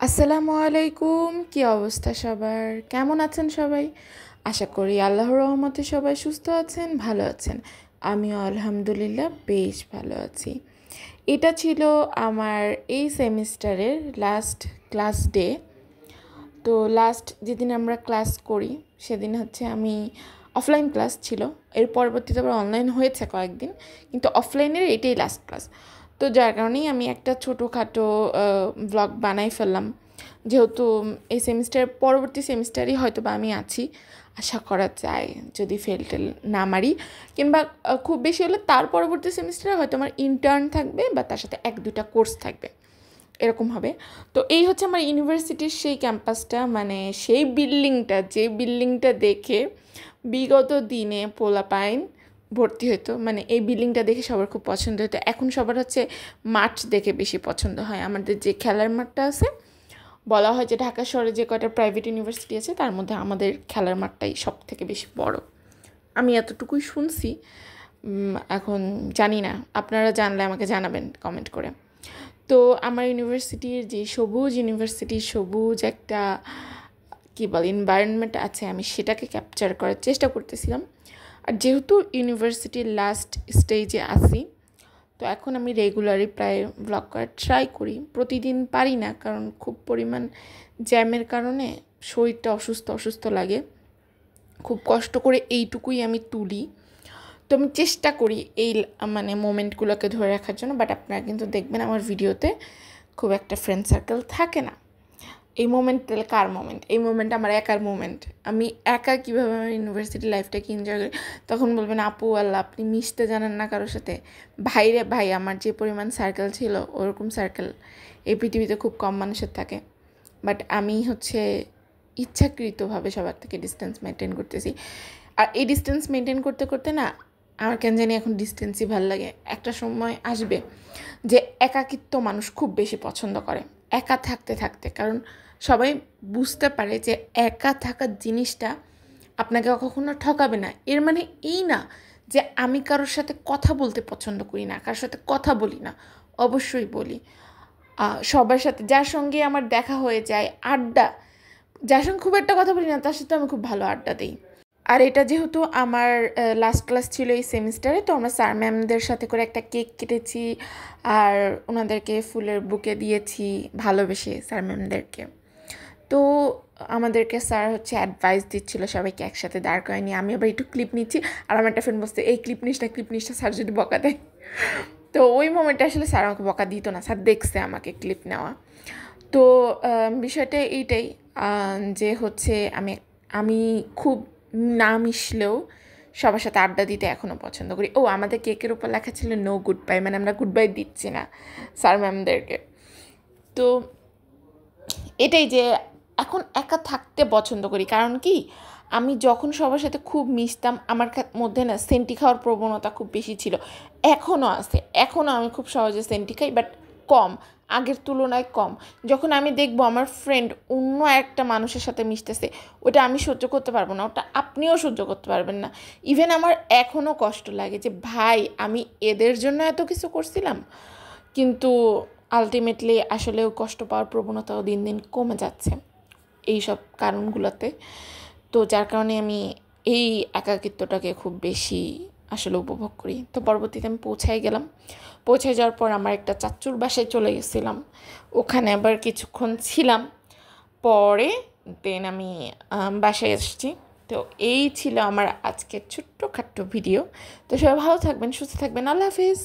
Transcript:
আসসালামু আলাইকুম। কি অবস্থা সবার? কেমন আছেন সবাই? আশা করি আল্লাহর রহমতে সবাই সুস্থ আছেন, ভালো আছেন। আমিও আলহামদুলিল্লাহ বেশ ভালো আছি। এটা ছিল আমার এই সেমিস্টারের লাস্ট ক্লাস ডে। তো লাস্ট যেদিন আমরা ক্লাস করি সেদিন হচ্ছে আমি অফলাইন ক্লাস ছিল, এর পরবর্তীতে আবার অনলাইন হয়েছে কয়েকদিন, কিন্তু অফলাইনের এটাই লাস্ট ক্লাস। তো যার কারণেই আমি একটা ছোটোখাটো ব্লগ বানাই ফেললাম, যেহেতু এই সেমিস্টার পরবর্তী সেমিস্টারই হয়তো বা আমি আছি, আশা করা যায় যদি ফেল টেল না মারি, কিংবা খুব বেশি হলে তার পরবর্তী সেমিস্টারে হয়তো আমার ইন্টার্ন থাকবে বা তার সাথে 1-2টা কোর্স থাকবে, এরকম হবে। তো এই হচ্ছে আমার ইউনিভার্সিটির সেই ক্যাম্পাসটা, মানে সেই বিল্ডিংটা, যে বিল্ডিংটা দেখে বিগত দিনে পোলাপাইন ভর্তি হতো, মানে এই বিল্ডিংটা দেখে সবার খুব পছন্দ হতো। এখন সবার হচ্ছে মাঠ দেখে বেশি পছন্দ হয়। আমাদের যে খেলার মাঠটা আছে, বলা হয় যে ঢাকা শহরে যে কয়টা প্রাইভেট ইউনিভার্সিটি আছে তার মধ্যে আমাদের খেলার মাঠটাই সব থেকে বেশি বড়, আমি এতটুকুই শুনছি। এখন জানি না, আপনারা জানলে আমাকে জানাবেন কমেন্ট করে। তো আমার ইউনিভার্সিটির যে ইউনিভার্সিটির সবুজ একটা কী বলে এনভায়রনমেন্ট আছে, আমি সেটাকে ক্যাপচার করার চেষ্টা করতেছিলাম। আর যেহেতু ইউনিভার্সিটির লাস্ট স্টেজে আসি, তো এখন আমি রেগুলারই প্রায় ব্লগ করার ট্রাই করি। প্রতিদিন পারি না, কারণ খুব পরিমাণ জ্যামের কারণে শরীরটা অসুস্থ অসুস্থ লাগে। খুব কষ্ট করে এইটুকুই আমি তুলি। তো আমি চেষ্টা করি এই মানে মোমেন্টগুলোকে ধরে রাখার জন্য, বাট আপনারা কিন্তু দেখবেন আমার ভিডিওতে খুব একটা ফ্রেন্ড সার্কেল থাকে না। এই মোমেন্ট তাহলে কার মোমেন্ট? এই মোমেন্ট আমার একার মোমেন্ট। আমি একা কীভাবে আমার ইউনিভার্সিটি লাইফটাকে এনজয় করি, তখন বলবেন আপু আল্লাহ আপনি মিশতে জানেন না কারোর সাথে। ভাইরে ভাই, আমার যে পরিমাণ সার্কেল ছিল ওরকম সার্কেল এই পৃথিবীতে খুব কম মানুষের থাকে। বাট আমি হচ্ছে ইচ্ছাকৃতভাবে সবার থেকে ডিস্টেন্স মেনটেন করতেছি। আর এই ডিস্টেন্স মেনটেন করতে করতে না, আমার কেন জানি এখন ডিস্টেন্সই ভালো লাগে। একটা সময় আসবে যে একাকিত্ব মানুষ খুব বেশি পছন্দ করে একা থাকতে থাকতে, কারণ সবাই বুঝতে পারে যে একা থাকার জিনিসটা আপনাকে কখনো ঠকাবে না। এর মানে এই না যে আমি কারোর সাথে কথা বলতে পছন্দ করি না, কারোর সাথে কথা বলি না, অবশ্যই বলি। সবার সাথে যার সঙ্গে আমার দেখা হয়ে যায়, আড্ডা, যার সঙ্গে খুব একটা কথা বলি না তার সাথে আমি খুব ভালো আড্ডা দিই। আর এটা যেহেতু আমার লাস্ট ক্লাস ছিল এই সেমিস্টারে, তো আমরা স্যার ম্যামদের সাথে করে একটা কেক কেটেছি আর ওনাদেরকে ফুলের বুকে দিয়েছি ভালোবেসে স্যার ম্যামদেরকে। তো আমাদেরকে স্যার হচ্ছে অ্যাডভাইস দিচ্ছিলো সবাইকে একসাথে দাঁড় করে নিয়ে। আমি আবার একটু ক্লিপ নিচ্ছি, আর আমার একটা ফ্রেন্ড বসতে এই ক্লিপ নিস না স্যার যদি বকা দেয়। তো ওই মোমেন্টে আসলে স্যার আমাকে বকা দিত না, স্যার দেখছে আমাকে ক্লিপ নেওয়া। তো বিষয়টা এইটাই যে হচ্ছে আমি খুব না মিশলেও সবার সাথে আড্ডা দিতে এখনও পছন্দ করি। আমাদের কেকের উপর লেখা ছিল নো গুড বাই, মানে আমরা গুড বাই দিচ্ছি না স্যার ম্যামদেরকে। তো এটাই যে এখন একা থাকতে পছন্দ করি, কারণ কি আমি যখন সবার সাথে খুব মিশতাম আমার মধ্যে না সেন্টি খাওয়ার প্রবণতা খুব বেশি ছিল, এখনও আছে। এখনও আমি খুব সহজে সেন্টি খাই, বাট কম, আগের তুলনায় কম। যখন আমি দেখবো আমার ফ্রেন্ড অন্য একটা মানুষের সাথে মিশতেছে, ওটা আমি সহ্য করতে পারবো না, ওটা আপনিও সহ্য করতে পারবেন না। ইভেন আমার এখনও কষ্ট লাগে যে ভাই আমি এদের জন্য এত কিছু করছিলাম, কিন্তু আলটিমেটলি আসলেও কষ্ট পাওয়ার প্রবণতাও দিন দিন কমে যাচ্ছে এই সব কারণগুলোতে। তো যার কারণে আমি এই একাকিত্বটাকে খুব বেশি আসলে উপভোগ করি। তো পরবর্তীতে আমি পৌঁছায় যাওয়ার পর আমার একটা চাচ্চুর বাসায় চলে গেছিলাম, ওখানে আবার কিছুক্ষণ ছিলাম, পরে দেন আমি বাসায় এসেছি। তো এই ছিল আমার আজকের ছোট্টখাট্টো ভিডিও। তো সবাই ভালো থাকবেন, সুস্থ থাকবেন, আল্লাহ হাফিজ।